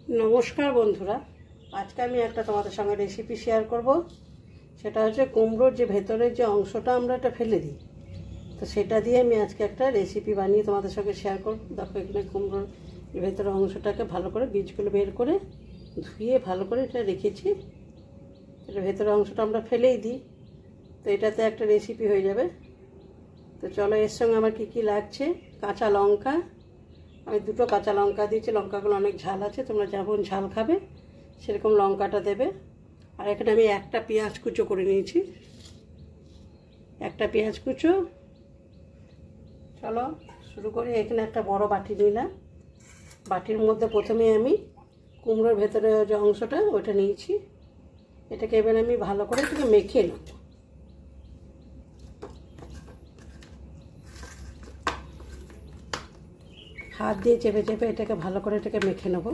नमस्कार बंधुरा आज के आमी एक तुम्हारे संगे रेसिपि शेयर करब सेटा हच्छे कुमड़ोर जे भेतरेर जे अंशटा आमरा एटा फेले दिई तो सेटा दिए आमी आज के एक रेसिपि बानिये तुम्हारे संगे शेयर करब। देखो एखाने कुमड़ोर भेतरेर अंशटाके भालो करे बीजगुलो बेर करे धुए भालो करे एटा रेखेछि। एटार भेतरेर अंशटा आमरा फेलेई दिई तो एटाते एक रेसिपि हये जाबे। तो चलो एर संगे आमार कि लागछे काँचा लंका আমি দুটো কাঁচা লঙ্কা দিয়েছি। লঙ্কাগুলো অনেক ঝাল আছে, তোমরা যেমন ঝাল খাবে সেরকম লঙ্কাটা দেবে। আর এখানে আমি একটা পেঁয়াজ কুচো করে নিয়েছি, একটা পেঁয়াজ কুচো। চলো শুরু করি। এখানে একটা বড় বাটি নিলাম, বাটির মধ্যে প্রথমে আমি কুমড়োর ভেতরে যে অংশটা ওটা নিয়েছি, এটাকে এবার আমি ভালো করে একটু মেখে নেব। हाथ दिए चेपे चेपे एटाके भालो करे एटाके मेखे नेब।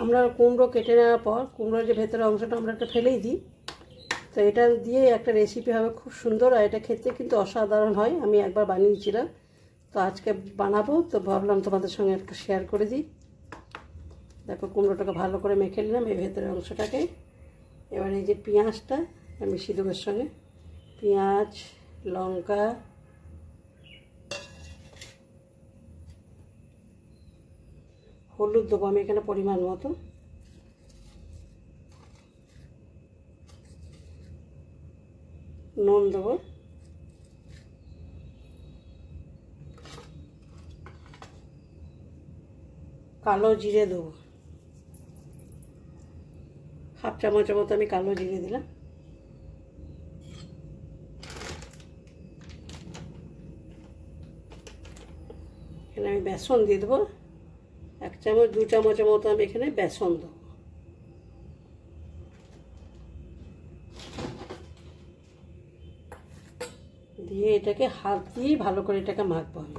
আমরা কুমড়ো কেটে নেওয়ার পর কুমড়োর যে ভেতরের অংশটা আমরা একটা ফেলেই দিই। তো এটা দিয়ে একটা রেসিপি হবে খুব সুন্দর, আর এটা খেতে কিন্তু অসাধারণ হয়। আমি একবার বানিয়েছিলাম, তো আজকে বানাবো, তো ভাবলাম তোমাদের সঙ্গে একটু শেয়ার করে দিই। দেখো কুমড়োটাকে ভালো করে মেখে নিলাম এই ভেতরের অংশটাকে। এবার এই যে পেঁয়াজটা আমি মিশিয়ে দেবো এর সঙ্গে, পেঁয়াজ লঙ্কা হলুদ দেবো আমি এখানে পরিমাণ মতো, নুন দেবো, কালো জিরে দেবো, হাফ চামচের মতো আমি কালো জিরে দিলাম। এখানে আমি বেসন দিয়ে দেবো, এক চামচ দু চামচের মতো আমি এখানে বেসন দেবো। দিয়ে এটাকে হাত দিয়ে ভালো করে এটাকে মাখবো আমি।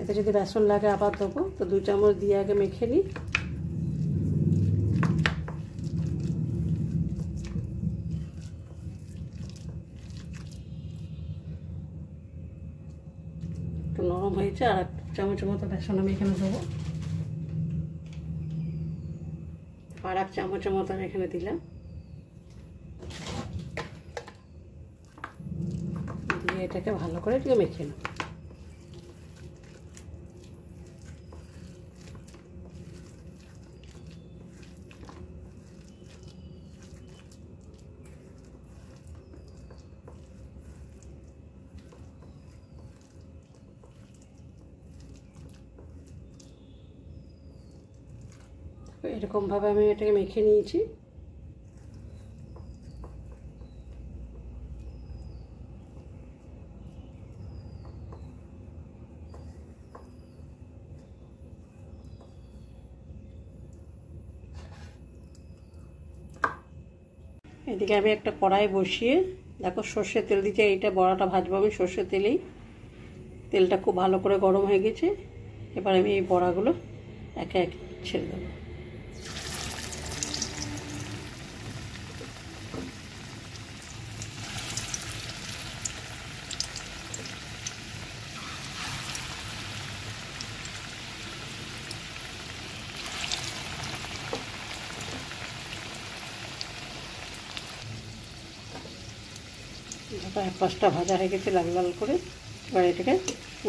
এতে যদি বেসন লাগে আবার দেবো, তো দু চামচ দিয়ে আগে মেখে নিই। একটু নরম হয়েছে, আর এক চামচের মতো বেসন আমি এখানে দেবো, আর এক চামচের মতো আমি এখানে দিলাম। দিয়ে এটাকে ভালো করে একটু মেখে নেব। এরকমভাবে আমি এটাকে মেখে নিয়েছি। এদিকে আমি একটা কড়াই বসিয়ে দেখো সর্ষের তেল দিয়েছি, এইটা বড়াটা ভাজবো আমি সর্ষের তেলেই। তেলটা খুব ভালো করে গরম হয়ে গেছে, এবার আমি এই বড়াগুলো একে একে ছেড়ে দেবো। এক পাশটা ভাজা হয়ে গেছে লাল লাল করে, এবার এটাকে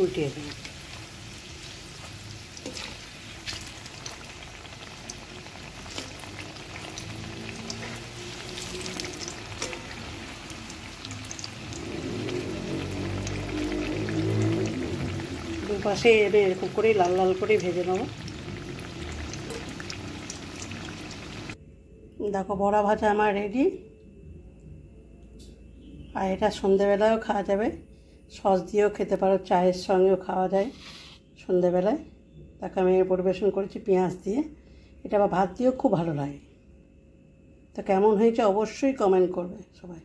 উল্টিয়ে দেব। দুপাশে এনে এরকম করে লাল লাল করে ভেজে নেব। দেখো বড়া ভাজা আমার রেডি। আর এটা সন্ধেবেলায়ও খাওয়া যাবে, সস দিয়েও খেতে পারো, চায়ের সঙ্গেও খাওয়া যায় সন্ধেবেলায়। তাকে আমি পরিবেশন করেছি পেঁয়াজ দিয়ে, এটা আবার ভাত দিয়েও খুব ভালো লাগে। তো কেমন হয়েছে অবশ্যই কমেন্ট করবে সবাই।